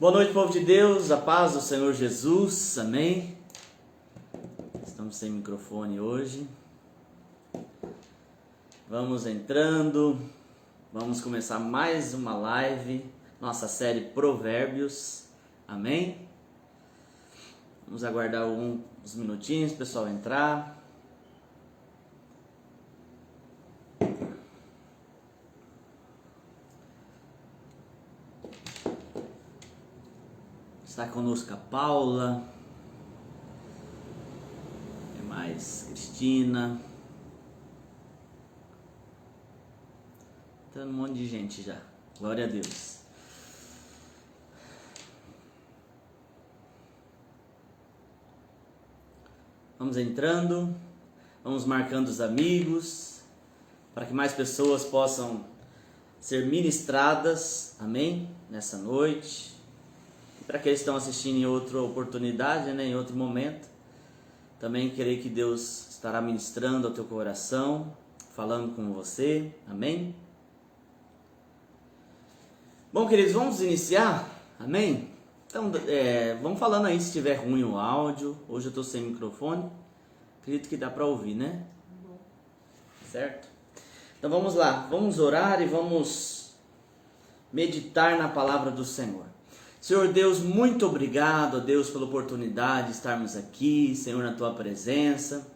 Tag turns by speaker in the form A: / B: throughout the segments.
A: Boa noite, povo de Deus, a paz do Senhor Jesus, amém? Estamos sem microfone hoje. Vamos entrando, vamos começar mais uma live, nossa série Provérbios, amém? Vamos aguardar uns minutinhos, pessoal, entrar. Está conosco a Paula, tem mais Cristina, tá um monte de gente já, glória a Deus. Vamos entrando, vamos marcando os amigos, para que mais pessoas possam ser ministradas, amém, nessa noite. Para aqueles que estão assistindo em outra oportunidade, em outro momento, também creio que Deus estará ministrando ao teu coração, falando com você, amém? Bom, queridos, vamos iniciar, amém? Então, vamos falando aí se estiver ruim o áudio. Hoje eu estou sem microfone, acredito que dá para ouvir, né? Certo? Então vamos lá, vamos orar e vamos meditar na palavra do Senhor. Senhor Deus, muito obrigado, ó Deus, pela oportunidade de estarmos aqui, Senhor, na Tua presença.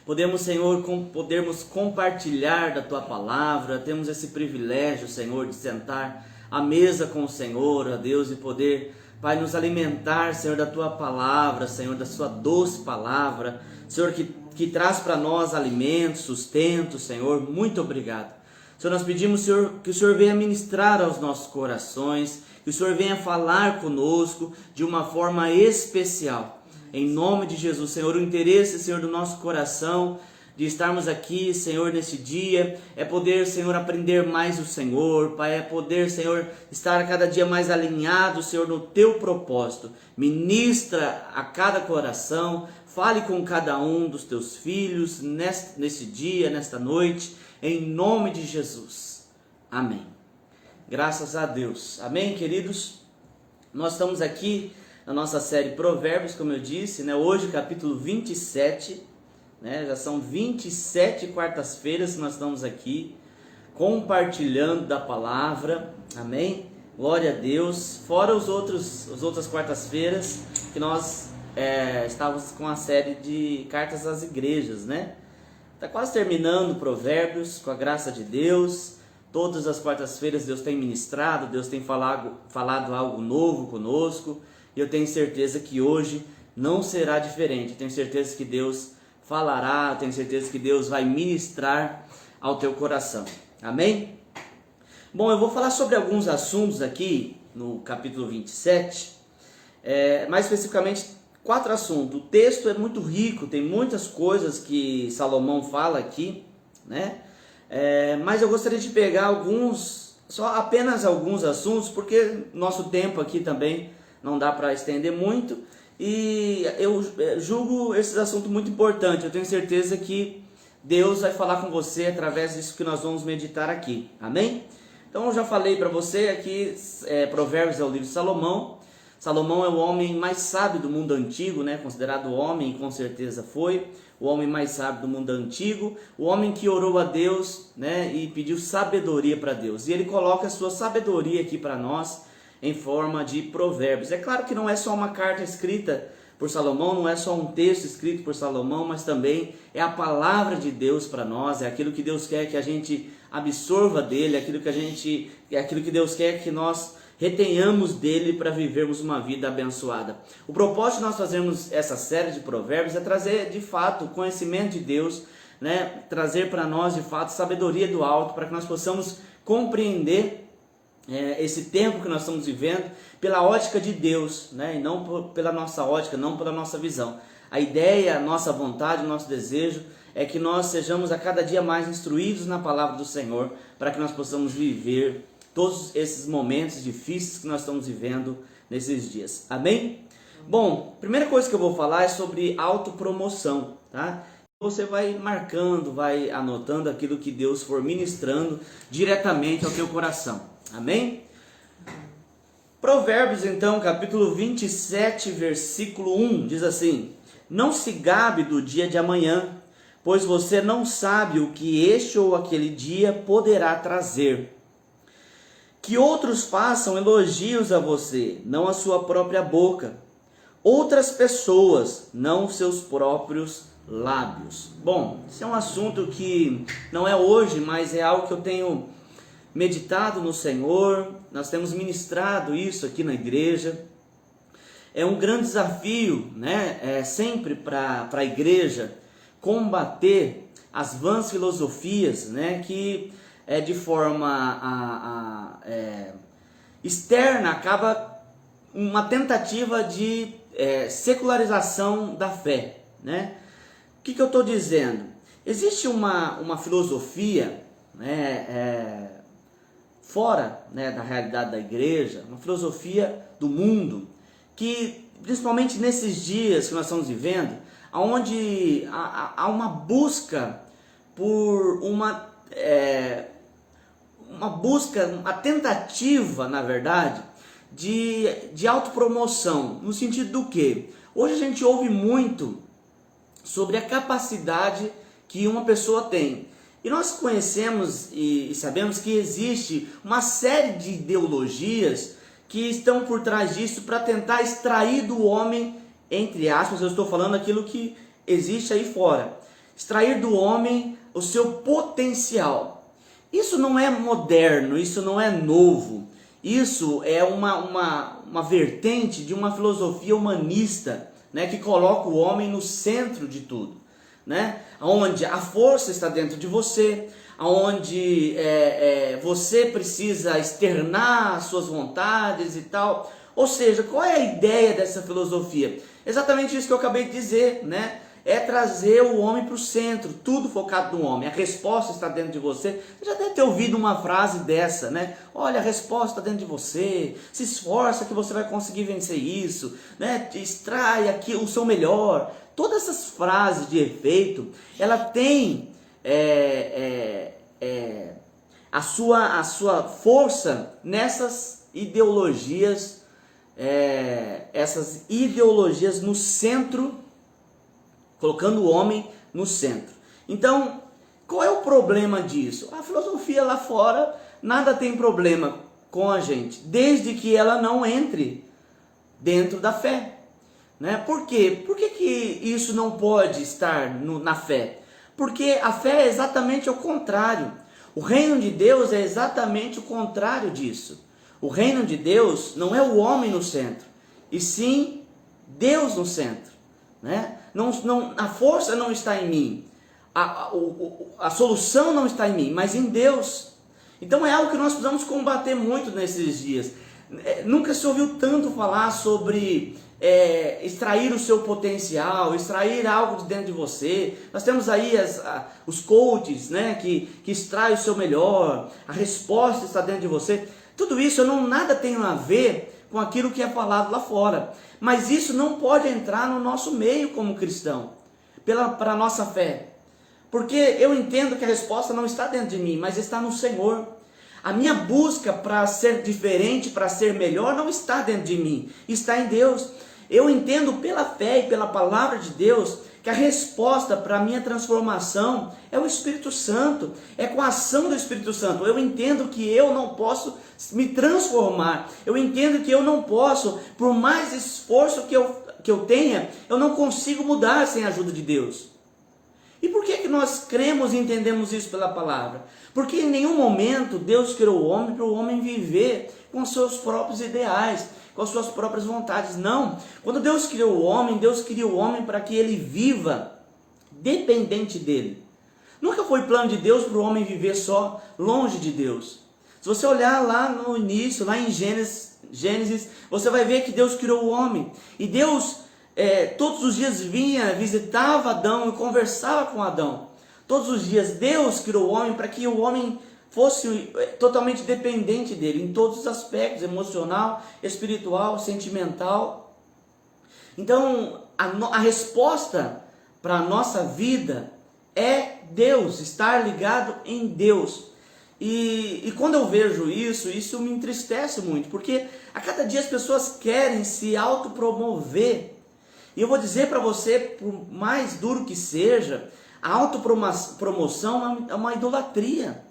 A: Podermos compartilhar da Tua palavra, temos esse privilégio, Senhor, de sentar à mesa com o Senhor, ó Deus, e poder, Pai, nos alimentar, Senhor, da Tua palavra, Senhor, da Sua doce palavra, Senhor, que traz para nós alimento, sustento, Senhor, muito obrigado. Senhor, nós pedimos, Senhor, que o Senhor venha ministrar aos nossos corações, que o Senhor venha falar conosco de uma forma especial. Em nome de Jesus, Senhor, o interesse, Senhor, do nosso coração de estarmos aqui, Senhor, nesse dia, é poder, Senhor, aprender mais do Senhor, Pai, é poder, Senhor, estar cada dia mais alinhado, Senhor, no Teu propósito. Ministra a cada coração, fale com cada um dos Teus filhos nesse dia, nesta noite, em nome de Jesus. Amém. Graças a Deus. Amém, queridos? Nós estamos aqui na nossa série Provérbios, como eu disse, hoje capítulo 27, já são 27 quartas-feiras que nós estamos aqui compartilhando da palavra, amém? Glória a Deus. Fora as outras quartas-feiras que nós estávamos com a série de cartas às igrejas, Está quase terminando Provérbios, com a graça de Deus. Todas as quartas-feiras Deus tem ministrado, Deus tem falado algo novo conosco. E eu tenho certeza que hoje não será diferente. Eu tenho certeza que Deus falará, eu tenho certeza que Deus vai ministrar ao teu coração. Amém? Bom, eu vou falar sobre alguns assuntos aqui no capítulo 27. Mais especificamente 4 assuntos. O texto é muito rico, tem muitas coisas que Salomão fala aqui, mas eu gostaria de pegar apenas alguns assuntos, porque nosso tempo aqui também não dá para estender muito, e eu julgo esses assuntos muito importantes. Eu tenho certeza que Deus vai falar com você através disso que nós vamos meditar aqui, amém? Então eu já falei para você aqui, Provérbios é o livro de Salomão. Salomão é o homem mais sábio do mundo antigo, considerado homem, com certeza foi o homem mais sábio do mundo antigo, o homem que orou a Deus, e pediu sabedoria para Deus. E ele coloca a sua sabedoria aqui para nós em forma de provérbios. É claro que não é só uma carta escrita por Salomão, não é só um texto escrito por Salomão, mas também é a palavra de Deus para nós, é aquilo que Deus quer que a gente absorva dele, é aquilo que Deus quer que nós retenhamos dele para vivermos uma vida abençoada. O propósito de nós fazermos essa série de provérbios é trazer de fato o conhecimento de Deus, trazer para nós de fato sabedoria do alto, para que nós possamos compreender esse tempo que nós estamos vivendo pela ótica de Deus, e não pela nossa ótica, não pela nossa visão. A ideia, a nossa vontade, o nosso desejo é que nós sejamos a cada dia mais instruídos na palavra do Senhor, para que nós possamos viver todos esses momentos difíceis que nós estamos vivendo nesses dias. Amém? Bom, primeira coisa que eu vou falar é sobre autopromoção, Você vai marcando, vai anotando aquilo que Deus for ministrando diretamente ao teu coração. Amém? Provérbios, então, capítulo 27, versículo 1, diz assim: não se gabe do dia de amanhã, pois você não sabe o que este ou aquele dia poderá trazer. Que outros façam elogios a você, não a sua própria boca. Outras pessoas, não seus próprios lábios. Bom, esse é um assunto que não é hoje, mas é algo que eu tenho meditado no Senhor. Nós temos ministrado isso aqui na igreja. É um grande desafio, né? Sempre para a igreja combater as vãs filosofias, né? Que de forma externa acaba uma tentativa de secularização da fé, né? O que eu estou dizendo? Existe uma filosofia, né, fora, né, da realidade da igreja, uma filosofia do mundo, que principalmente nesses dias que nós estamos vivendo, onde há uma busca por uma tentativa, na verdade, de autopromoção, no sentido do que? Hoje a gente ouve muito sobre a capacidade que uma pessoa tem. E nós conhecemos e sabemos que existe uma série de ideologias que estão por trás disso para tentar extrair do homem, entre aspas, eu estou falando aquilo que existe aí fora, extrair do homem o seu potencial. Isso não é moderno, isso não é novo, isso é uma vertente de uma filosofia humanista, né, que coloca o homem no centro de tudo, né? Onde a força está dentro de você, onde você precisa externar as suas vontades e tal. Ou seja, qual é a ideia dessa filosofia? Exatamente isso que eu acabei de dizer, né? É trazer o homem para o centro, tudo focado no homem. A resposta está dentro de você. Você já deve ter ouvido uma frase dessa, né? Olha, a resposta está dentro de você. Se esforça que você vai conseguir vencer isso, né? Extrai aqui o seu melhor. Todas essas frases de efeito, ela tem a sua força nessas ideologias, essas ideologias no centro, colocando o homem no centro. Então, qual é o problema disso? A filosofia lá fora, nada tem problema com a gente, desde que ela não entre dentro da fé. Né? Por quê? Por que isso não pode estar na fé? Porque a fé é exatamente o contrário. O reino de Deus é exatamente o contrário disso. O reino de Deus não é o homem no centro, e sim Deus no centro. Né? A força não está em mim, a solução não está em mim, mas em Deus. Então é algo que nós precisamos combater muito nesses dias. Nunca se ouviu tanto falar sobre extrair o seu potencial, extrair algo de dentro de você. Nós temos aí os coaches, né, que extraem o seu melhor, a resposta está dentro de você. Tudo isso nada tem a ver com aquilo que é falado lá fora. Mas isso não pode entrar no nosso meio como cristão, para a nossa fé. Porque eu entendo que a resposta não está dentro de mim, mas está no Senhor. A minha busca para ser diferente, para ser melhor, não está dentro de mim, está em Deus. Eu entendo pela fé e pela palavra de Deus que a resposta para a minha transformação é o Espírito Santo, é com a ação do Espírito Santo. Eu entendo que eu não posso me transformar, eu entendo que eu não posso, por mais esforço que eu tenha, eu não consigo mudar sem a ajuda de Deus. E por que nós cremos e entendemos isso pela palavra? Porque em nenhum momento Deus criou o homem para o homem viver com os seus próprios ideais, com as suas próprias vontades. Não. Quando Deus criou o homem para que ele viva dependente dele. Nunca foi plano de Deus para o homem viver só longe de Deus. Se você olhar lá no início, lá em Gênesis, você vai ver que Deus criou o homem. E Deus todos os dias vinha, visitava Adão e conversava com Adão. Todos os dias Deus criou o homem para que o homem fosse totalmente dependente dele, em todos os aspectos, emocional, espiritual, sentimental. Então, a resposta para a nossa vida é Deus, estar ligado em Deus. E quando eu vejo isso me entristece muito, porque a cada dia as pessoas querem se autopromover. E eu vou dizer para você, por mais duro que seja, a autopromoção é uma idolatria.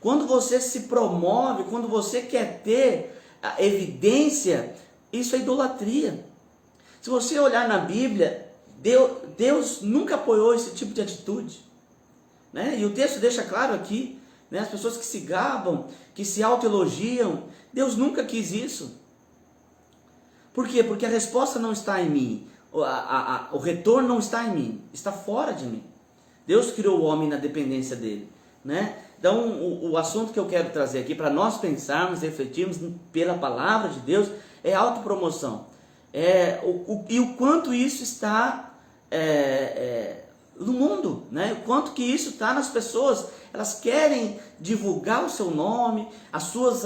A: Quando você se promove, quando você quer ter a evidência, isso é idolatria. Se você olhar na Bíblia, Deus nunca apoiou esse tipo de atitude, né? E o texto deixa claro aqui, né? As pessoas que se gabam, que se autoelogiam, Deus nunca quis isso. Por quê? Porque a resposta não está em mim, o retorno não está em mim, está fora de mim. Deus criou o homem na dependência dele, né? Então o assunto que eu quero trazer aqui para nós pensarmos, refletirmos pela palavra de Deus é autopromoção. E o quanto isso está no mundo, né? O quanto que isso está nas pessoas. Elas querem divulgar o seu nome, as suas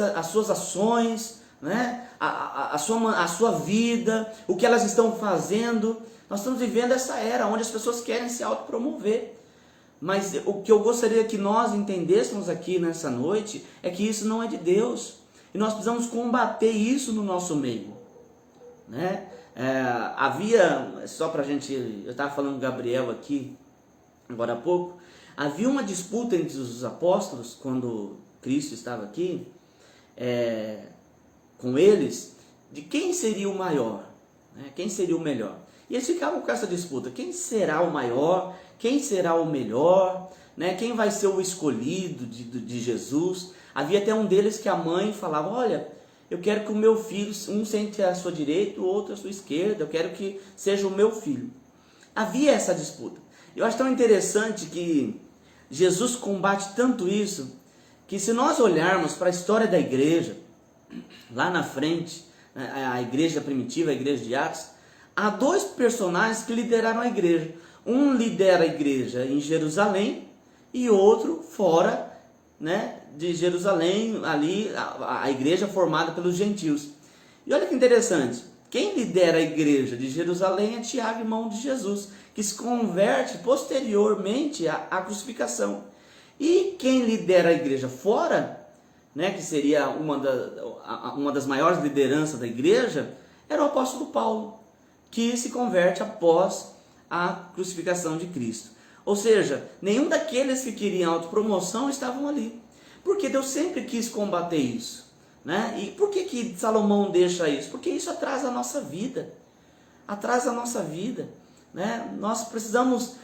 A: ações, né? a sua vida, o que elas estão fazendo. Nós estamos vivendo essa era onde as pessoas querem se autopromover. Mas o que eu gostaria que nós entendêssemos aqui nessa noite é que isso não é de Deus. E nós precisamos combater isso no nosso meio, né? Havia, só para a gente, eu estava falando com o Gabriel aqui, agora há pouco, havia uma disputa entre os apóstolos, quando Cristo estava aqui, com eles, de quem seria o maior, né? Quem seria o melhor. E eles ficavam com essa disputa, quem será o maior, quem será o melhor, né? Quem vai ser o escolhido de Jesus. Havia até um deles que a mãe falava, olha, eu quero que o meu filho, um sente à sua direita, o outro à sua esquerda, eu quero que seja o meu filho. Havia essa disputa. Eu acho tão interessante que Jesus combate tanto isso, que se nós olharmos para a história da igreja, lá na frente, a igreja primitiva, a igreja de Atos, há dois personagens que lideraram a igreja. Um lidera a igreja em Jerusalém e outro fora, né, de Jerusalém, ali a igreja formada pelos gentios. E olha que interessante, quem lidera a igreja de Jerusalém é Tiago, irmão de Jesus, que se converte posteriormente à crucificação. E quem lidera a igreja fora, né, que seria uma das maiores lideranças da igreja, era o apóstolo Paulo, que se converte após a crucificação de Cristo. Ou seja, nenhum daqueles que queriam autopromoção estavam ali. Porque Deus sempre quis combater isso, né? E por que Salomão deixa isso? Porque isso atrasa a nossa vida. Atrasa a nossa vida, né? Nós precisamos,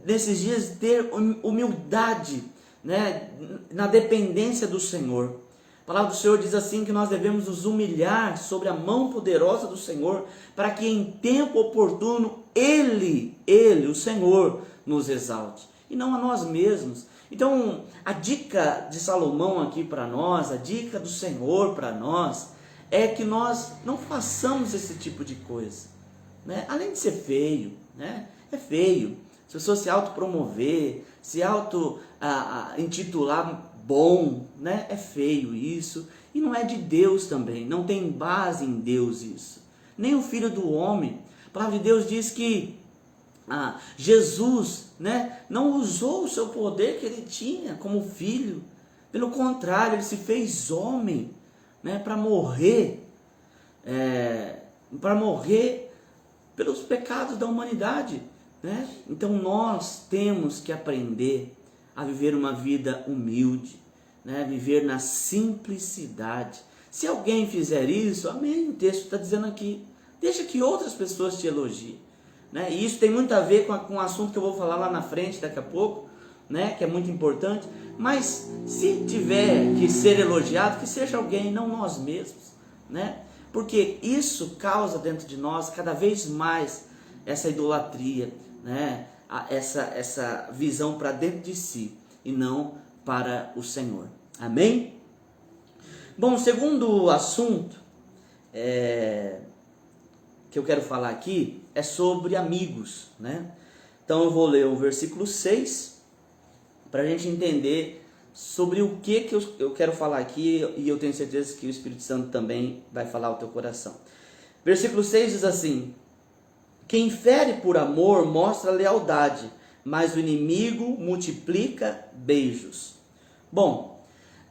A: nesses dias, ter humildade, né? Na dependência do Senhor. A palavra do Senhor diz assim que nós devemos nos humilhar sobre a mão poderosa do Senhor, para que em tempo oportuno Ele, o Senhor, nos exalte, e não a nós mesmos. Então, a dica de Salomão aqui para nós, a dica do Senhor para nós, é que nós não façamos esse tipo de coisa, né? Além de ser feio, né? É feio. As pessoas se autopromover, se intitular bom, né? É feio isso, e não é de Deus também, não tem base em Deus isso, nem o Filho do Homem. A palavra de Deus diz que Jesus, né, não usou o seu poder que ele tinha como filho, pelo contrário, ele se fez homem, né, para morrer pelos pecados da humanidade, né? Então nós temos que aprender a viver uma vida humilde, né? Viver na simplicidade. Se alguém fizer isso, amém, o texto está dizendo aqui, deixa que outras pessoas te elogiem, né? E isso tem muito a ver com um assunto que eu vou falar lá na frente daqui a pouco, né? Que é muito importante. Mas se tiver que ser elogiado, que seja alguém, não nós mesmos, né? Porque isso causa dentro de nós cada vez mais essa idolatria, né? Essa visão para dentro de si e não para o Senhor. Amém? Bom, o segundo assunto que eu quero falar aqui é sobre amigos, né? Então eu vou ler o versículo 6 para a gente entender sobre o que eu quero falar aqui, e eu tenho certeza que o Espírito Santo também vai falar ao teu coração. Versículo 6 diz assim: quem fere por amor mostra lealdade, mas o inimigo multiplica beijos. Bom,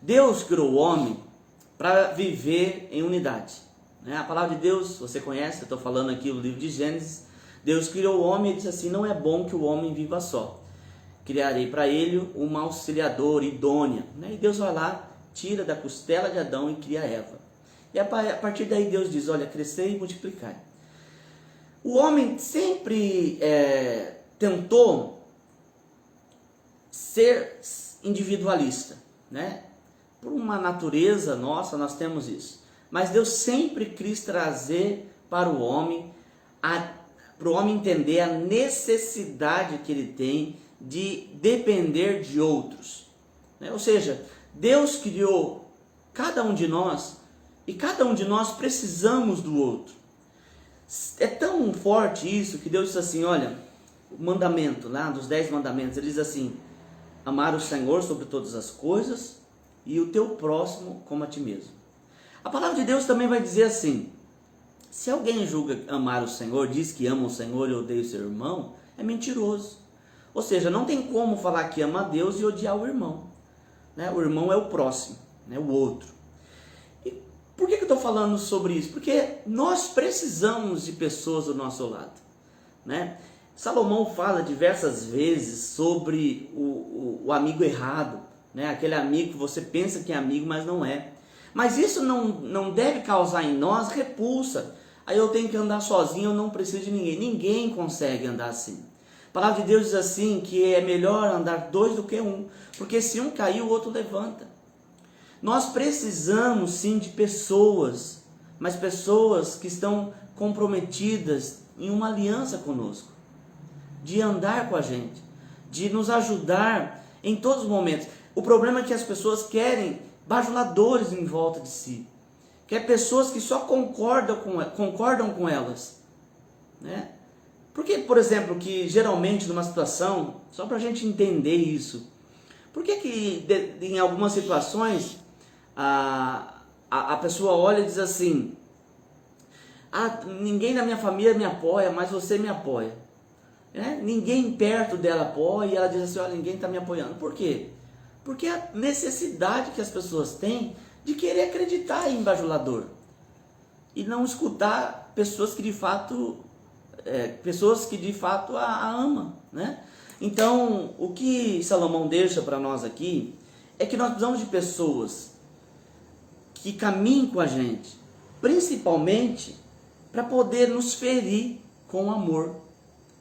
A: Deus criou o homem para viver em unidade. A palavra de Deus, você conhece, eu estou falando aqui o livro de Gênesis. Deus criou o homem e disse assim: não é bom que o homem viva só. Criarei para ele uma auxiliadora idônea. E Deus vai lá, tira da costela de Adão e cria Eva. E a partir daí Deus diz: olha, crescei e multiplicai. O homem sempre tentou ser individualista, Por uma natureza nossa, nós temos isso. Mas Deus sempre quis trazer para o homem entender a necessidade que ele tem de depender de outros. Ou seja, Deus criou cada um de nós e cada um de nós precisamos do outro. É tão forte isso que Deus diz assim, olha, o mandamento lá dos 10 mandamentos, ele diz assim: amar o Senhor sobre todas as coisas e o teu próximo como a ti mesmo. A palavra de Deus também vai dizer assim: se alguém julga amar o Senhor, diz que ama o Senhor e odeia o seu irmão, é mentiroso. Ou seja, não tem como falar que ama a Deus e odiar o irmão. O irmão é o próximo, o outro. E por que eu estou falando sobre isso? Porque nós precisamos de pessoas do nosso lado. Salomão fala diversas vezes sobre o amigo errado, aquele amigo que você pensa que é amigo, mas não é. Mas isso não deve causar em nós repulsa. Aí eu tenho que andar sozinho, eu não preciso de ninguém. Ninguém consegue andar assim. A palavra de Deus diz assim, que é melhor andar 2 do que 1, porque se um cair, o outro levanta. Nós precisamos sim de pessoas, mas pessoas que estão comprometidas em uma aliança conosco, de andar com a gente, de nos ajudar em todos os momentos. O problema é que as pessoas querem bajuladores em volta de si, pessoas que só concordam com elas, Porque, por exemplo, que geralmente numa situação, só para a gente entender isso, por que em algumas situações a pessoa olha e diz assim: ninguém na minha família me apoia, mas você me apoia. Ninguém perto dela apoia, e ela diz assim: olha, ninguém está me apoiando. Por quê? Porque a necessidade que as pessoas têm de querer acreditar em bajulador e não escutar pessoas que de fato a amam, Então, o que Salomão deixa para nós aqui é que nós precisamos de pessoas que caminhem com a gente, principalmente para poder nos ferir com amor.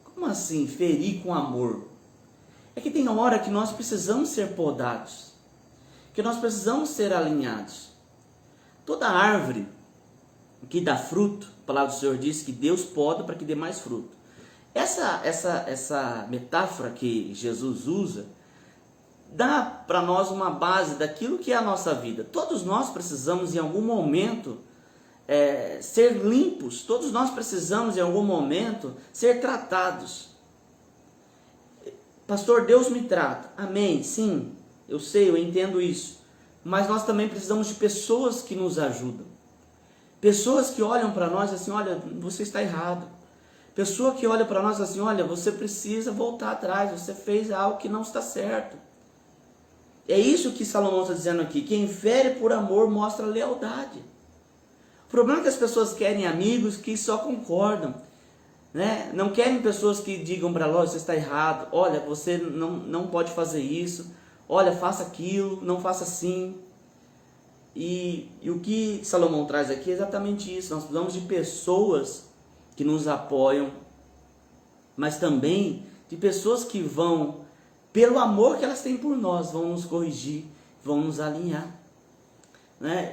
A: Como assim, ferir com amor? É que tem hora que nós precisamos ser podados, que nós precisamos ser alinhados. Toda árvore que dá fruto, a palavra do Senhor diz que Deus poda para que dê mais fruto. Essa metáfora que Jesus usa dá para nós uma base daquilo que é a nossa vida. Todos nós precisamos em algum momento ser limpos, todos nós precisamos em algum momento ser tratados. Pastor, Deus me trata. Amém, sim, eu sei, eu entendo isso. Mas nós também precisamos de pessoas que nos ajudam. Pessoas que olham para nós assim: olha, você está errado. Pessoa que olha para nós assim: olha, você precisa voltar atrás, você fez algo que não está certo. É isso que Salomão está dizendo aqui: quem fere por amor mostra lealdade. O problema é que as pessoas querem amigos que só concordam, Não querem pessoas que digam para nós: você está errado, olha, você não pode fazer isso, olha, faça aquilo, não faça assim. E o que Salomão traz aqui é exatamente isso. Nós precisamos de pessoas que nos apoiam, mas também de pessoas que vão, pelo amor que elas têm por nós, vão nos corrigir, vão nos alinhar.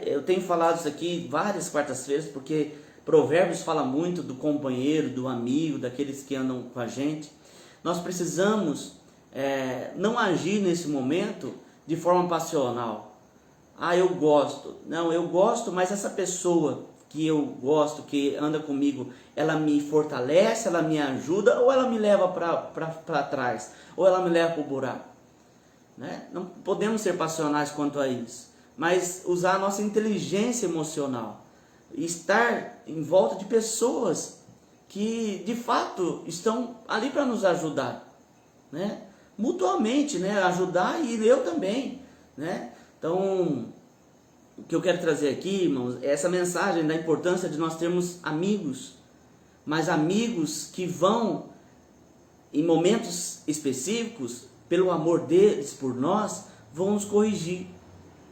A: Eu tenho falado isso aqui várias quartas-feiras, porque Provérbios fala muito do companheiro, do amigo, daqueles que andam com a gente. Nós precisamos não agir nesse momento de forma passional. Eu gosto. Não, eu gosto, mas essa pessoa que eu gosto, que anda comigo, ela me fortalece, ela me ajuda, ou ela me leva para trás, ou ela me leva para o buraco. Não podemos ser passionais quanto a isso, mas usar a nossa inteligência emocional, estar em volta de pessoas que de fato estão ali para nos ajudar, mutuamente, ajudar, e eu também, Então, o que eu quero trazer aqui, irmãos, é essa mensagem da importância de nós termos amigos, mas amigos que vão, em momentos específicos, pelo amor deles por nós, vão nos corrigir,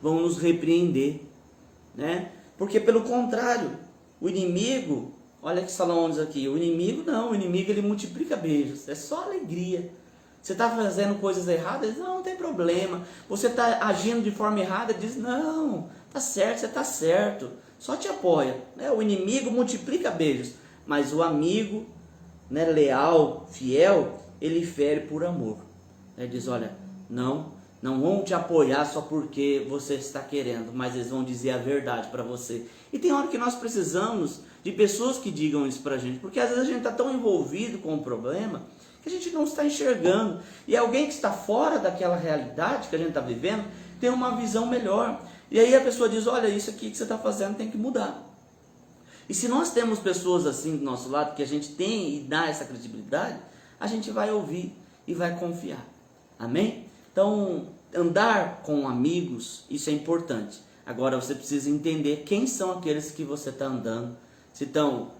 A: vão nos repreender, né? Porque pelo contrário, o inimigo, olha que Salomão diz aqui, o inimigo não, o inimigo ele multiplica beijos, é só alegria. Você está fazendo coisas erradas, não tem problema. Você está agindo de forma errada, diz, não, tá certo, você está certo, só te apoia, né? O inimigo multiplica beijos, mas o amigo, né, leal, fiel, ele fere por amor. Ele diz, olha, não vão te apoiar só porque você está querendo, mas eles vão dizer a verdade para você. E tem hora que nós precisamos de pessoas que digam isso para a gente, porque às vezes a gente está tão envolvido com o problema que a gente não está enxergando. E alguém que está fora daquela realidade que a gente está vivendo tem uma visão melhor. E aí a pessoa diz, olha, isso aqui que você está fazendo tem que mudar. E se nós temos pessoas assim do nosso lado, que a gente tem e dá essa credibilidade, a gente vai ouvir e vai confiar. Amém? Então, andar com amigos, isso é importante. Agora você precisa entender quem são aqueles que você está andando. Se estão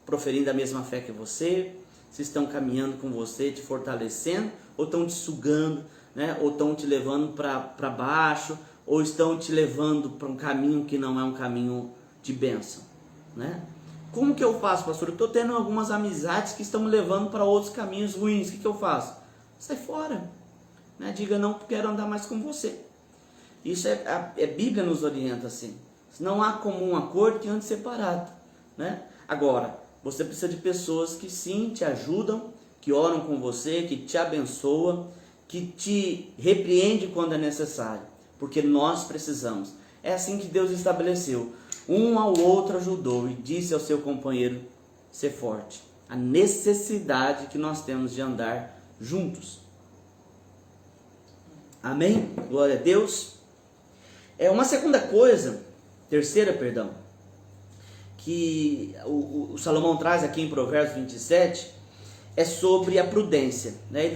A: proferindo a mesma fé que você, se estão caminhando com você, te fortalecendo, ou estão te sugando, né? Ou estão te levando para baixo, ou estão te levando para um caminho que não é um caminho de bênção, né? Como que eu faço, pastor? Eu estou tendo algumas amizades que estão me levando para outros caminhos ruins. O que eu faço? Sai fora, né? Diga, não quero andar mais com você. Isso a Bíblia nos orienta assim. Não há comum acordo que ande separado, né? Agora, você precisa de pessoas que sim te ajudam, que oram com você, que te abençoam, que te repreende quando é necessário, porque nós precisamos. É assim que Deus estabeleceu. Um ao outro ajudou e disse ao seu companheiro ser forte. A necessidade que nós temos de andar juntos. Amém? Glória a Deus. Uma segunda coisa, terceira, perdão, que o Salomão traz aqui em Provérbios 27, é sobre a prudência, né?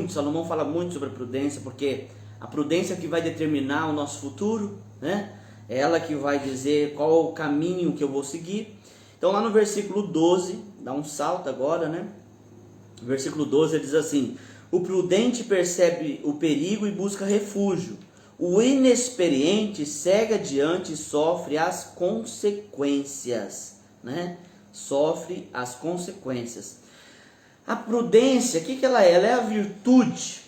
A: Salomão fala muito sobre a prudência, porque a prudência é que vai determinar o nosso futuro, né? É ela que vai dizer qual o caminho que eu vou seguir. Então lá no versículo 12, dá um salto agora, né? No versículo 12 ele diz assim: o prudente percebe o perigo e busca refúgio. O inexperiente segue adiante e sofre as consequências, né? Sofre as consequências. A prudência, o que ela é? Ela é a virtude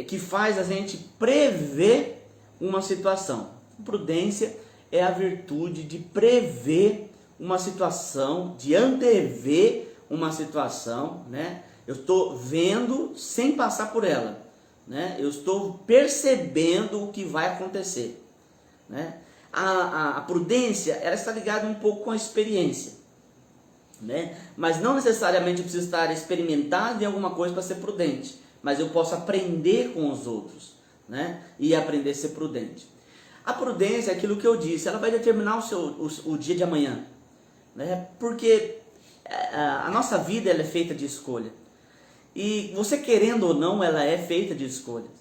A: que faz a gente prever uma situação. A prudência é a virtude de prever uma situação, de antever uma situação, né? Eu estou vendo sem passar por ela, né? Eu estou percebendo o que vai acontecer, né? A prudência, ela está ligada um pouco com a experiência, né? Mas não necessariamente eu preciso estar experimentado em alguma coisa para ser prudente, mas eu posso aprender com os outros, né? E aprender a ser prudente. A prudência é aquilo que eu disse, ela vai determinar o dia de amanhã, né? Porque a nossa vida ela é feita de escolha. E você querendo ou não, ela é feita de escolhas.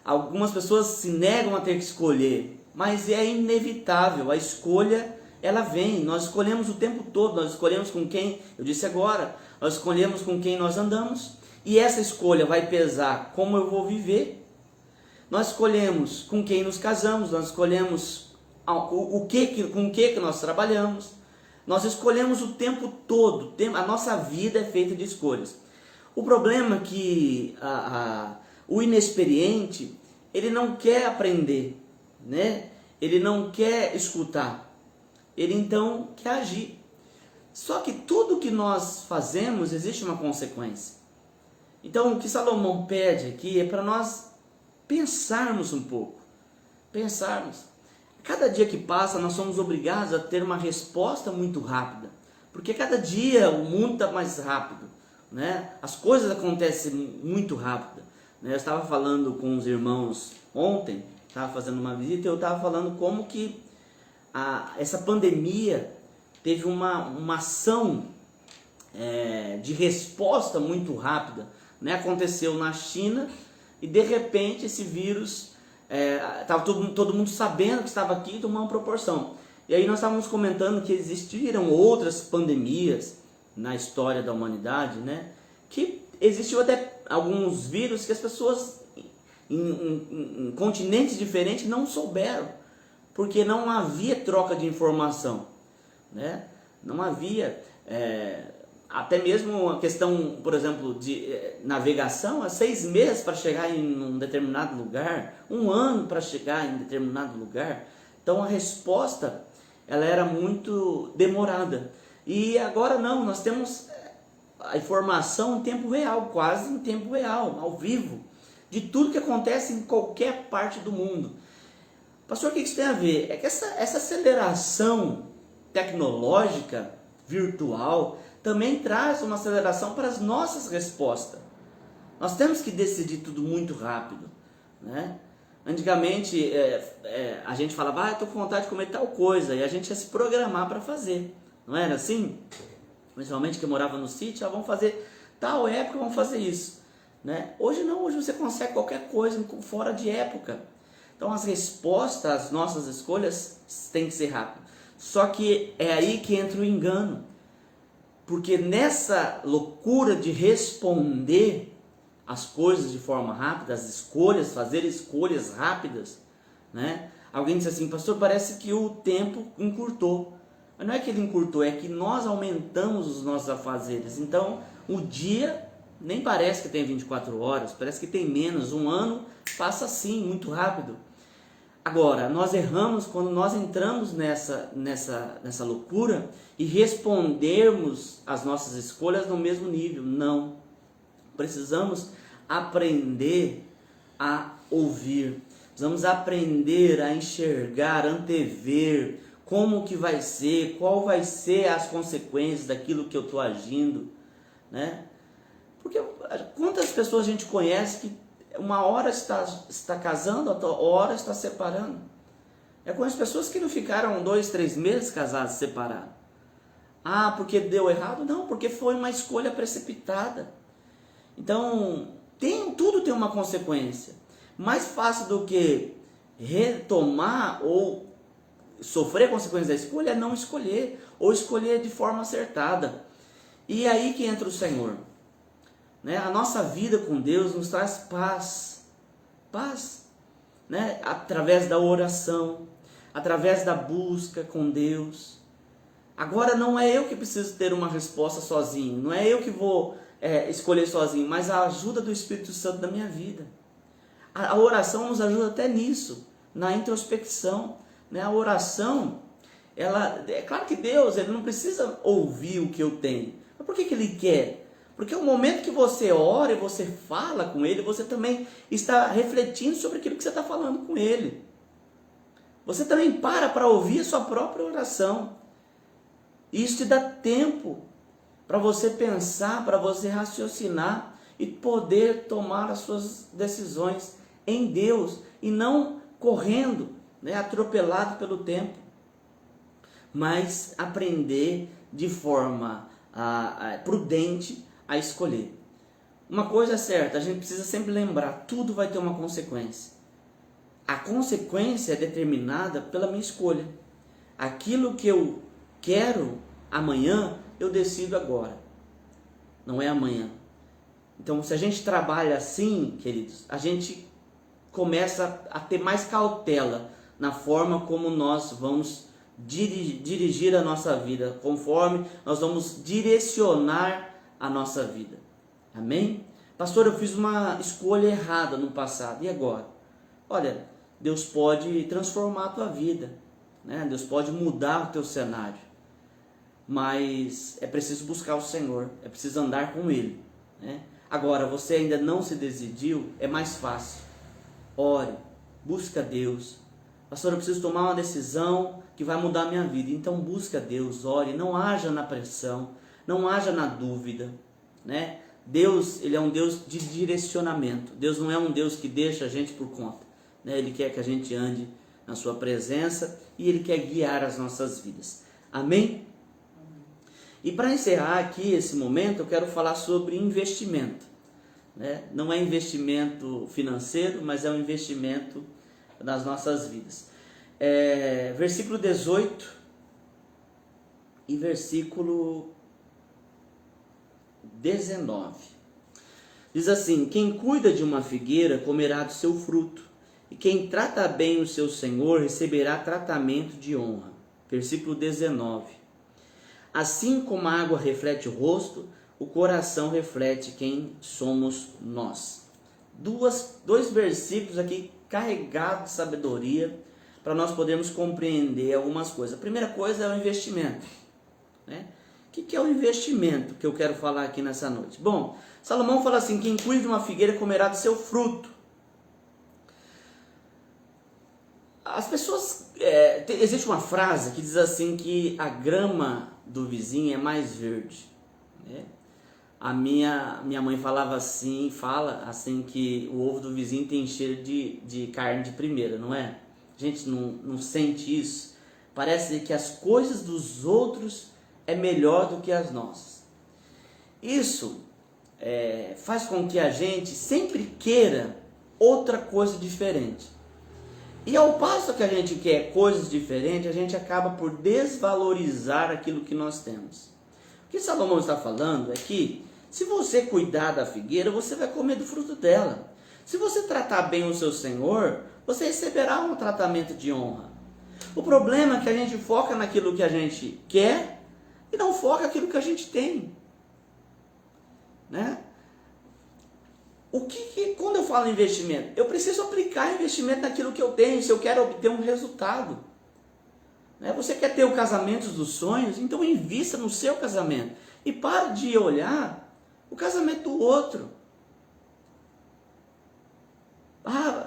A: Algumas pessoas se negam a ter que escolher, mas é inevitável, a escolha ela vem, nós escolhemos o tempo todo, nós escolhemos com quem, eu disse agora, nós escolhemos com quem nós andamos, e essa escolha vai pesar como eu vou viver. Nós escolhemos com quem nos casamos, nós escolhemos com o que nós trabalhamos, nós escolhemos o tempo todo, a nossa vida é feita de escolhas. O problema é que o inexperiente, ele não quer aprender, né? Ele não quer escutar, ele então quer agir. Só que tudo que nós fazemos, existe uma consequência. Então o que Salomão pede aqui é para nós pensarmos um pouco, Cada dia que passa nós somos obrigados a ter uma resposta muito rápida, porque cada dia o mundo está mais rápido, né? As coisas acontecem muito rápido, né? Eu estava falando com os irmãos ontem, estava fazendo uma visita e eu estava falando como que essa pandemia teve uma ação de resposta muito rápida, né? Aconteceu na China e de repente esse vírus Estava todo mundo sabendo que estava aqui, tomou uma proporção. E aí nós estávamos comentando que existiram outras pandemias na história da humanidade, né? Que existiu até alguns vírus que as pessoas em continentes diferentes não souberam, porque não havia troca de informação, né? Não havia, até mesmo a questão, por exemplo, de navegação, 6 meses para chegar em um determinado lugar, 1 ano para chegar em determinado lugar. Então a resposta, ela era muito demorada. E agora não, nós temos a informação em tempo real, quase em tempo real, ao vivo, de tudo que acontece em qualquer parte do mundo. Pastor, o que isso tem a ver? É que essa aceleração tecnológica, virtual, também traz uma aceleração para as nossas respostas. Nós temos que decidir tudo muito rápido, né? Antigamente a gente falava, estou com vontade de comer tal coisa, e a gente ia se programar para fazer, não era assim? Principalmente que eu morava no sítio, vamos fazer tal época, vamos fazer isso, né? Hoje não, hoje você consegue qualquer coisa fora de época. Então as respostas às nossas escolhas têm que ser rápidas. Só que é aí que entra o engano, porque nessa loucura de responder as coisas de forma rápida, as escolhas, fazer escolhas rápidas, né? Alguém disse assim, pastor, parece que o tempo encurtou. Mas não é que ele encurtou, é que nós aumentamos os nossos afazeres. Então o dia nem parece que tem 24 horas, parece que tem menos. 1 ano passa assim, muito rápido. Agora, nós erramos quando nós entramos nessa loucura e respondermos as nossas escolhas no mesmo nível. Não. Precisamos aprender a ouvir. Precisamos aprender a enxergar, antever como que vai ser, qual vai ser as consequências daquilo que eu estou agindo, né? Porque quantas pessoas a gente conhece que uma hora está casando, outra hora está separando? Eu conheço pessoas que não ficaram 2, 3 meses casados, separados. Ah, porque deu errado? Não, porque foi uma escolha precipitada. Então, tudo tem uma consequência. Mais fácil do que retomar ou sofrer consequências da escolha é não escolher, ou escolher de forma acertada. E é aí que entra o Senhor. Né? A nossa vida com Deus nos traz paz, né? Através da oração, através da busca com Deus. Agora não é eu que preciso ter uma resposta sozinho, não é eu que vou escolher sozinho, mas a ajuda do Espírito Santo da minha vida. A oração nos ajuda até nisso, na introspecção, né? A oração, é claro que Deus, ele não precisa ouvir o que eu tenho, mas por que Ele quer? Porque o momento que você ora e você fala com Ele, você também está refletindo sobre aquilo que você está falando com Ele. Você também para ouvir a sua própria oração. Isso te dá tempo para você pensar, para você raciocinar e poder tomar as suas decisões em Deus e não correndo, né, atropelado pelo tempo. Mas aprender de forma prudente a escolher. Uma coisa é certa, a gente precisa sempre lembrar, tudo vai ter uma consequência. A consequência é determinada pela minha escolha. Aquilo que eu quero amanhã, eu decido agora. Não é amanhã. Então, se a gente trabalha assim, queridos, a gente começa a ter mais cautela na forma como nós vamos dirigir a nossa vida, conforme nós vamos direcionar a nossa vida. Amém? Pastor, eu fiz uma escolha errada no passado, e agora? Olha, Deus pode transformar a tua vida, né? Deus pode mudar o teu cenário, mas é preciso buscar o Senhor, é preciso andar com Ele, né? Agora, você ainda não se decidiu, é mais fácil. Ore, busca Deus. Pastor, eu preciso tomar uma decisão que vai mudar a minha vida. Então busca Deus, ore, não haja na pressão, não haja na dúvida, né? Deus, Ele é um Deus de direcionamento. Deus não é um Deus que deixa a gente por conta, né? Ele quer que a gente ande na sua presença e Ele quer guiar as nossas vidas. Amém? E para encerrar aqui esse momento, eu quero falar sobre investimento, né? Não é investimento financeiro, mas é um investimento nas nossas vidas. Versículo 18 e versículo 19. Diz assim: quem cuida de uma figueira comerá do seu fruto, e quem trata bem o seu senhor receberá tratamento de honra. Versículo 19. Assim como a água reflete o rosto, o coração reflete quem somos nós. Dois versículos aqui carregados de sabedoria para nós podermos compreender algumas coisas. A primeira coisa é o investimento, né? O que é o investimento que eu quero falar aqui nessa noite? Bom, Salomão fala assim: quem cuida de uma figueira comerá do seu fruto. As pessoas, existe uma frase que diz assim que a grama do vizinho é mais verde, né? A minha mãe falava assim, fala assim, que o ovo do vizinho tem cheiro de carne de primeira, não é? A gente não sente isso. Parece que as coisas dos outros é melhor do que as nossas. Isso faz com que a gente sempre queira outra coisa diferente. E ao passo que a gente quer coisas diferentes, a gente acaba por desvalorizar aquilo que nós temos. O que Salomão está falando é que se você cuidar da figueira, você vai comer do fruto dela. Se você tratar bem o seu senhor, você receberá um tratamento de honra. O problema é que a gente foca naquilo que a gente quer e não foca naquilo que a gente tem, né? Quando eu falo em investimento, eu preciso aplicar investimento naquilo que eu tenho, se eu quero obter um resultado, né? Você quer ter o casamento dos sonhos? Então invista no seu casamento e pare de olhar o casamento do outro.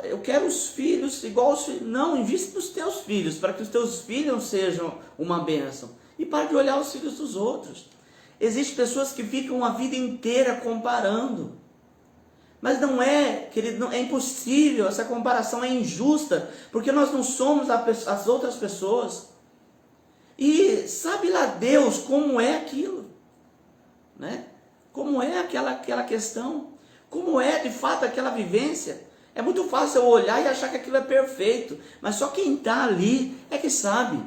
A: Eu quero os filhos igual os filhos. Não, invista nos teus filhos, para que os teus filhos sejam uma bênção. E pare de olhar os filhos dos outros. Existem pessoas que ficam a vida inteira comparando. Mas não é, querido, é impossível, essa comparação é injusta, porque nós não somos as outras pessoas. E sabe lá Deus como é aquilo, né? Como é aquela questão, como é de fato aquela vivência. É muito fácil eu olhar e achar que aquilo é perfeito, mas só quem está ali é que sabe.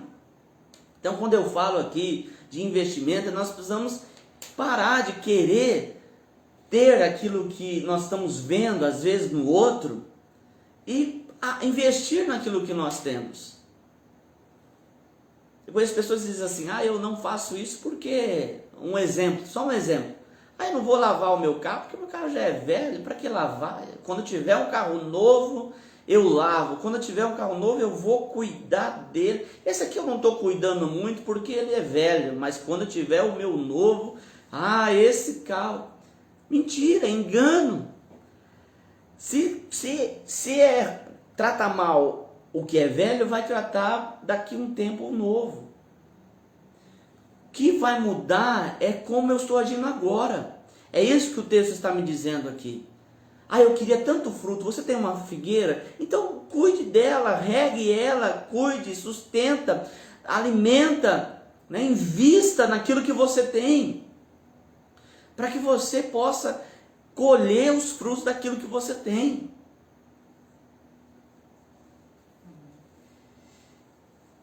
A: Então, quando eu falo aqui de investimento, nós precisamos parar de querer ter aquilo que nós estamos vendo, às vezes, no outro, e investir naquilo que nós temos. Depois as pessoas dizem assim: eu não faço isso porque... só um exemplo. Eu não vou lavar o meu carro porque o meu carro já é velho, para que lavar? Quando eu tiver um carro novo, eu lavo. Quando eu tiver um carro novo, eu vou cuidar dele. Esse aqui eu não estou cuidando muito porque ele é velho, mas quando eu tiver o meu novo, esse carro... Mentira, engano. Se trata mal o que é velho, vai tratar daqui um tempo o novo. O que vai mudar é como eu estou agindo agora. É isso que o texto está me dizendo aqui. Eu queria tanto fruto. Você tem uma figueira? Então cuide dela, regue ela, cuide, sustenta, alimenta, né? Invista naquilo que você tem, para que você possa colher os frutos daquilo que você tem.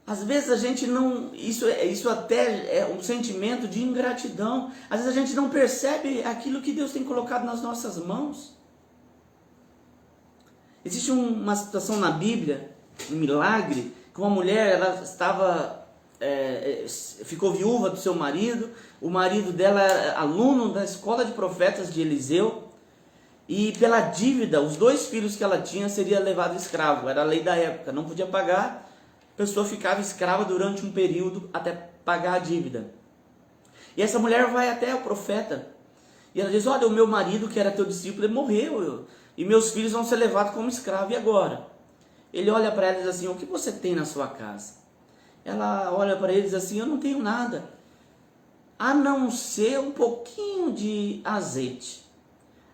A: Às vezes a gente não... Isso até é um sentimento de ingratidão. Às vezes a gente não percebe aquilo que Deus tem colocado nas nossas mãos. Existe uma situação na Bíblia, um milagre, que uma mulher, ela ficou viúva do seu marido. O marido dela era aluno da escola de profetas de Eliseu, e pela dívida, os 2 filhos que ela tinha seriam levados escravo. Era a lei da época, não podia pagar, a pessoa ficava escrava durante um período até pagar a dívida. E essa mulher vai até o profeta e ela diz: olha, o meu marido, que era teu discípulo, ele morreu, e meus filhos vão ser levados como escravo, e agora? Ele olha para ela e diz assim: o que você tem na sua casa? Ela olha para ele e diz assim: eu não tenho nada, a não ser um pouquinho de azeite.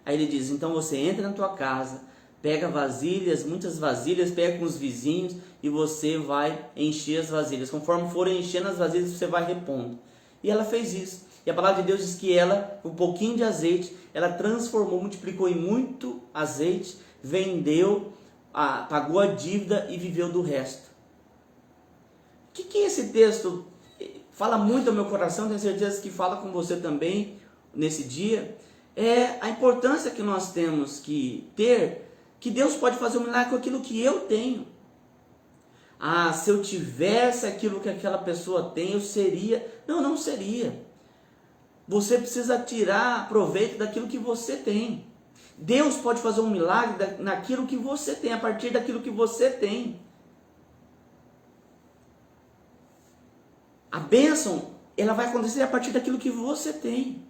A: Aí ele diz: então você entra na tua casa, pega vasilhas, muitas vasilhas, pega com os vizinhos e você vai encher as vasilhas. Conforme forem enchendo as vasilhas, você vai repondo. E ela fez isso. E a palavra de Deus diz que ela, um pouquinho de azeite, ela transformou, multiplicou em muito azeite, vendeu pagou a dívida e viveu do resto. O que esse texto fala muito ao meu coração, tenho certeza que fala com você também nesse dia, é a importância que nós temos que ter, que Deus pode fazer um milagre com aquilo que eu tenho. Se eu tivesse aquilo que aquela pessoa tem, eu seria... Não seria. Você precisa tirar proveito daquilo que você tem. Deus pode fazer um milagre naquilo que você tem, a partir daquilo que você tem. A bênção, ela vai acontecer a partir daquilo que você tem.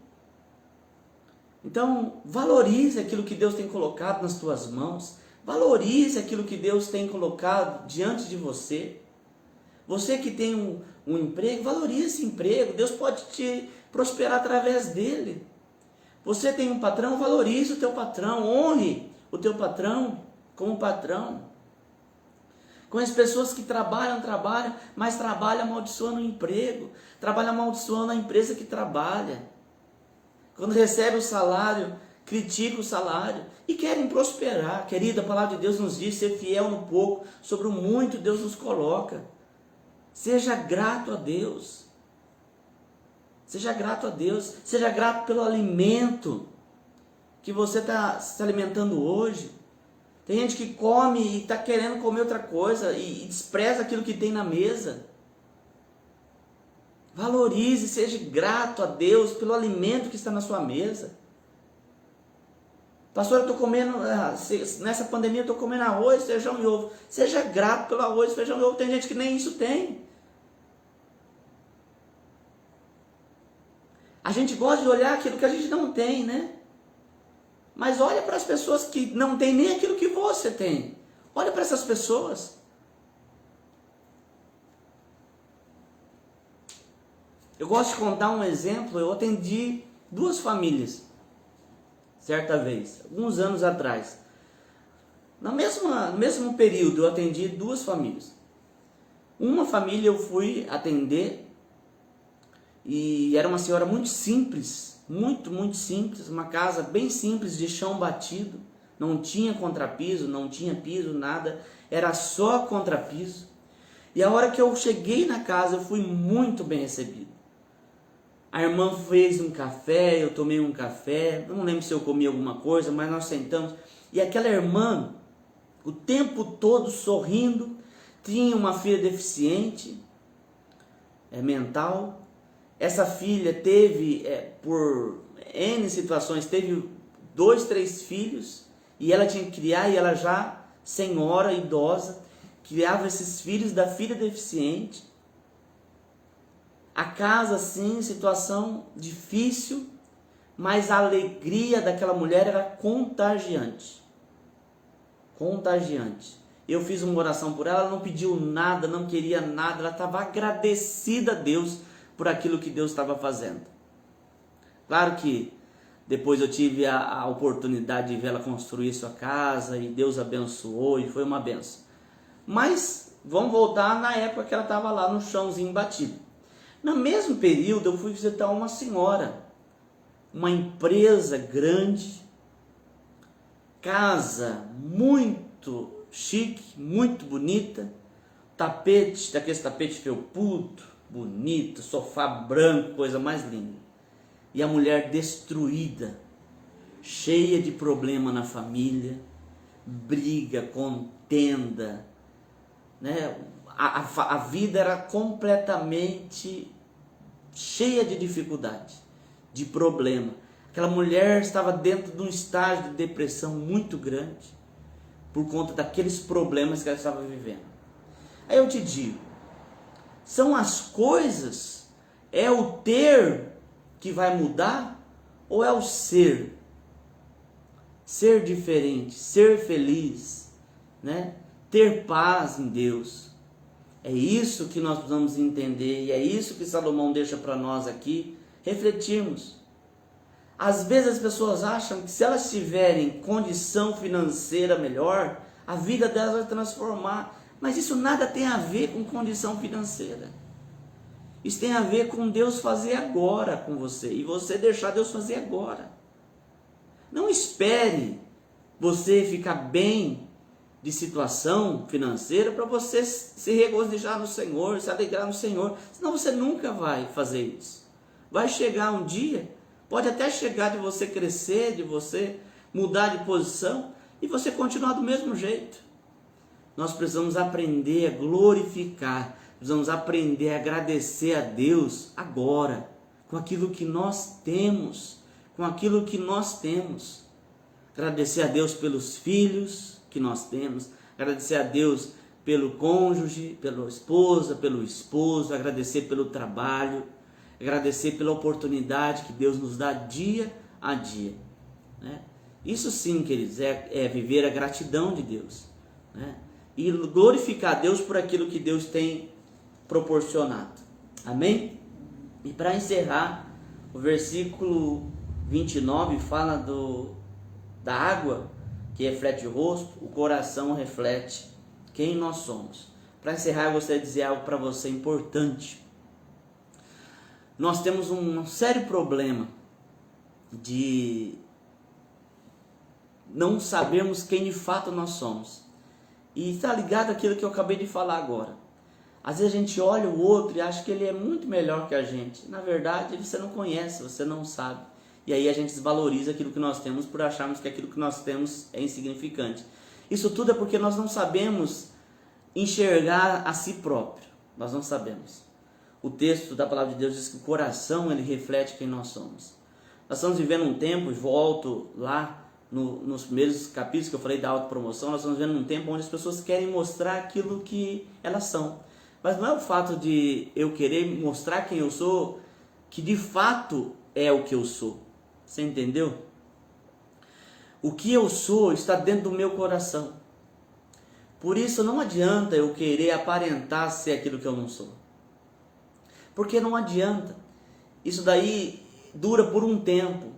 A: Então, valorize aquilo que Deus tem colocado nas tuas mãos. Valorize aquilo que Deus tem colocado diante de você. Você que tem um emprego, valorize esse emprego. Deus pode te prosperar através dele. Você tem um patrão, valorize o teu patrão. Honre o teu patrão como patrão. Com as pessoas que trabalham, mas trabalham amaldiçoando o emprego. Trabalham amaldiçoando a empresa que trabalha. Quando recebe o salário, critica o salário e querem prosperar. Querida, a palavra de Deus nos diz, ser fiel no pouco, sobre o muito Deus nos coloca. Seja grato a Deus. Seja grato a Deus. Seja grato pelo alimento que você está se alimentando hoje. Tem gente que come e está querendo comer outra coisa e despreza aquilo que tem na mesa. Valorize, seja grato a Deus pelo alimento que está na sua mesa. Pastor, eu estou comendo, nessa pandemia eu estou comendo arroz, feijão e ovo. Seja grato pelo arroz, feijão e ovo. Tem gente que nem isso tem. A gente gosta de olhar aquilo que a gente não tem, né? Mas olha para as pessoas que não têm nem aquilo que você tem. Olha para essas pessoas. Eu gosto de contar um exemplo. Eu atendi 2 famílias, certa vez, alguns anos atrás. No mesmo período eu atendi 2 famílias. Uma família eu fui atender e era uma senhora muito simples, muito simples, uma casa bem simples, de chão batido, não tinha contrapiso, não tinha piso, nada, era só contrapiso. E a hora que eu cheguei na casa, eu fui muito bem recebido. A irmã fez um café, eu tomei um café, não lembro se eu comi alguma coisa, mas nós sentamos. E aquela irmã, o tempo todo sorrindo, tinha uma filha deficiente mental. Essa filha teve, por N situações, teve 2, 3 filhos, e ela tinha que criar, e ela já, senhora, idosa, criava esses filhos da filha deficiente. A casa, sim, situação difícil, mas a alegria daquela mulher era contagiante. Contagiante. Eu fiz uma oração por ela, ela não pediu nada, não queria nada, ela estava agradecida a Deus por aquilo que Deus estava fazendo. Claro que depois eu tive a oportunidade de ver ela construir sua casa, e Deus abençoou, e foi uma benção. Mas vamos voltar na época que ela estava lá no chãozinho batido. No mesmo período eu fui visitar uma senhora, uma empresa grande, casa muito chique, muito bonita, tapete, daquele tapete felpudo, bonito, sofá branco, coisa mais linda. E a mulher destruída, cheia de problema na família, briga, contenda, né? A vida era completamente cheia de dificuldade, de problema. Aquela mulher estava dentro de um estágio de depressão muito grande, por conta daqueles problemas que ela estava vivendo. Aí eu te digo, são as coisas, é o ter que vai mudar, ou é o ser? Ser diferente, ser feliz, né? Ter paz em Deus. É isso que nós precisamos entender, e é isso que Salomão deixa para nós aqui, refletirmos. Às vezes as pessoas acham que se elas tiverem condição financeira melhor, a vida delas vai transformar, mas isso nada tem a ver com condição financeira. Isso tem a ver com Deus fazer agora com você, e você deixar Deus fazer agora. Não espere você ficar bem de situação financeira para você se regozijar no Senhor, se alegrar no Senhor. Senão você nunca vai fazer isso. Vai chegar um dia, pode até chegar de você crescer, de você mudar de posição e você continuar do mesmo jeito. Nós precisamos aprender a glorificar, precisamos aprender a agradecer a Deus agora, com aquilo que nós temos, com aquilo que nós temos. Agradecer a Deus pelos filhos que nós temos, agradecer a Deus pelo cônjuge, pela esposa, pelo esposo, agradecer pelo trabalho, agradecer pela oportunidade que Deus nos dá dia a dia, né? Isso sim, queridos, é viver a gratidão de Deus, né? E glorificar a Deus por aquilo que Deus tem proporcionado. Amém? E para encerrar, o versículo 29 fala da água que reflete o rosto, o coração reflete quem nós somos. Para encerrar, eu gostaria de dizer algo para você importante. Nós temos um sério problema de não sabermos quem de fato nós somos. E está ligado àquilo que eu acabei de falar agora. Às vezes a gente olha o outro e acha que ele é muito melhor que a gente. Na verdade, você não conhece, você não sabe. E aí a gente desvaloriza aquilo que nós temos por acharmos que aquilo que nós temos é insignificante. Isso tudo é porque nós não sabemos enxergar a si próprio. Nós não sabemos. O texto da palavra de Deus diz que o coração ele reflete quem nós somos. Nós estamos vivendo um tempo, e volto lá nos primeiros capítulos que eu falei da autopromoção, nós estamos vivendo um tempo onde as pessoas querem mostrar aquilo que elas são. Mas não é o fato de eu querer mostrar quem eu sou, que de fato é o que eu sou. Você entendeu? O que eu sou está dentro do meu coração. Por isso não adianta eu querer aparentar ser aquilo que eu não sou. Porque não adianta. Isso daí dura por um tempo.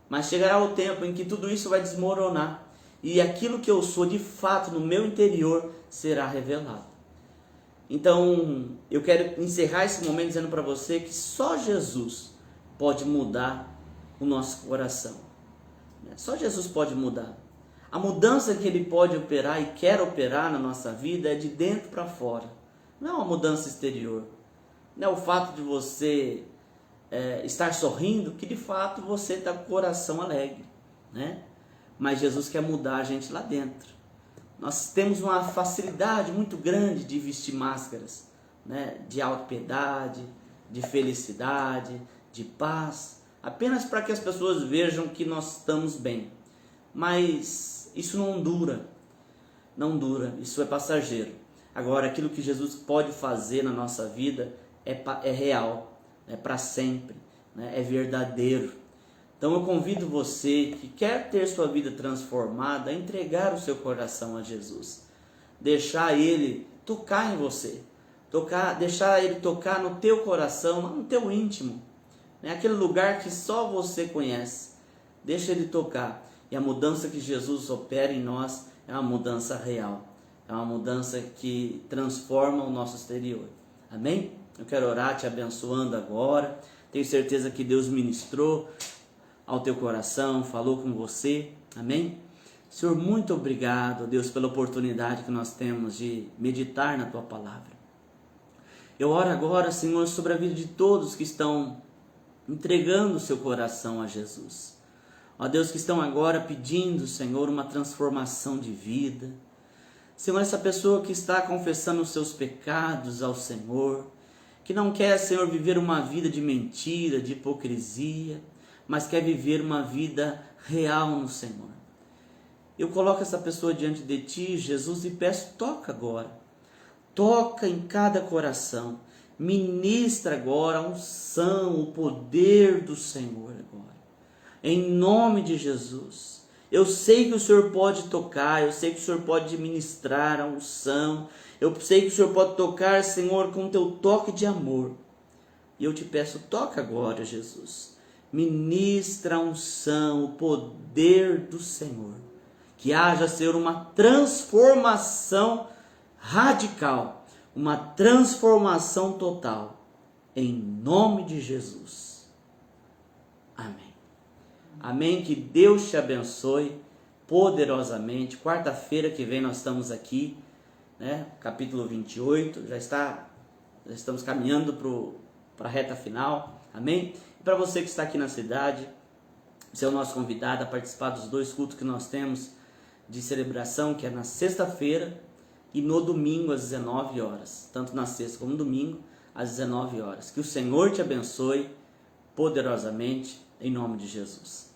A: Mas chegará o tempo em que tudo isso vai desmoronar. E aquilo que eu sou de fato no meu interior será revelado. Então eu quero encerrar esse momento dizendo para você que só Jesus pode mudar o nosso coração. Só Jesus pode mudar. A mudança que Ele pode operar e quer operar na nossa vida é de dentro para fora. Não é uma mudança exterior. Não é o fato de você estar sorrindo, que de fato você está com o coração alegre, né? Mas Jesus quer mudar a gente lá dentro. Nós temos uma facilidade muito grande de vestir máscaras, né? De autopiedade, de felicidade, de paz, apenas para que as pessoas vejam que nós estamos bem. Mas isso não dura, isso é passageiro. Agora, aquilo que Jesus pode fazer na nossa vida é real, é para sempre, né? É verdadeiro. Então eu convido você que quer ter sua vida transformada a entregar o seu coração a Jesus. Deixar Ele tocar em você, deixar Ele tocar no teu coração, no teu íntimo, né? Aquele lugar que só você conhece. Deixa Ele tocar. E a mudança que Jesus opera em nós é uma mudança real. É uma mudança que transforma o nosso exterior. Amém? Eu quero orar te abençoando agora. Tenho certeza que Deus ministrou ao teu coração, falou com você. Amém? Senhor, muito obrigado, Deus, pela oportunidade que nós temos de meditar na tua palavra. Eu oro agora, Senhor, sobre a vida de todos que estão entregando o seu coração a Jesus. Ó Deus, que estão agora pedindo, Senhor, uma transformação de vida. Senhor, essa pessoa que está confessando os seus pecados ao Senhor, que não quer, Senhor, viver uma vida de mentira, de hipocrisia, mas quer viver uma vida real no Senhor. Eu coloco essa pessoa diante de Ti, Jesus, e peço, toca agora. Toca em cada coração. Ministra agora a unção, o poder do Senhor agora. Em nome de Jesus. Eu sei que o Senhor pode tocar, eu sei que o Senhor pode ministrar a unção, eu sei que o Senhor pode tocar, Senhor, com o teu toque de amor. E eu te peço, toca agora, Jesus. Ministra a unção, o poder do Senhor. Que haja, Senhor, uma transformação radical, uma transformação total. Em nome de Jesus. Amém. Amém, que Deus te abençoe, poderosamente. Quarta-feira que vem nós estamos aqui, né? Capítulo 28, já estamos caminhando para a reta final, amém? E para você que está aqui na cidade, você é o nosso convidado a participar dos 2 cultos que nós temos de celebração, que é na sexta-feira e no domingo às 19 horas, tanto na sexta como no domingo às 19 horas. Que o Senhor te abençoe poderosamente, em nome de Jesus.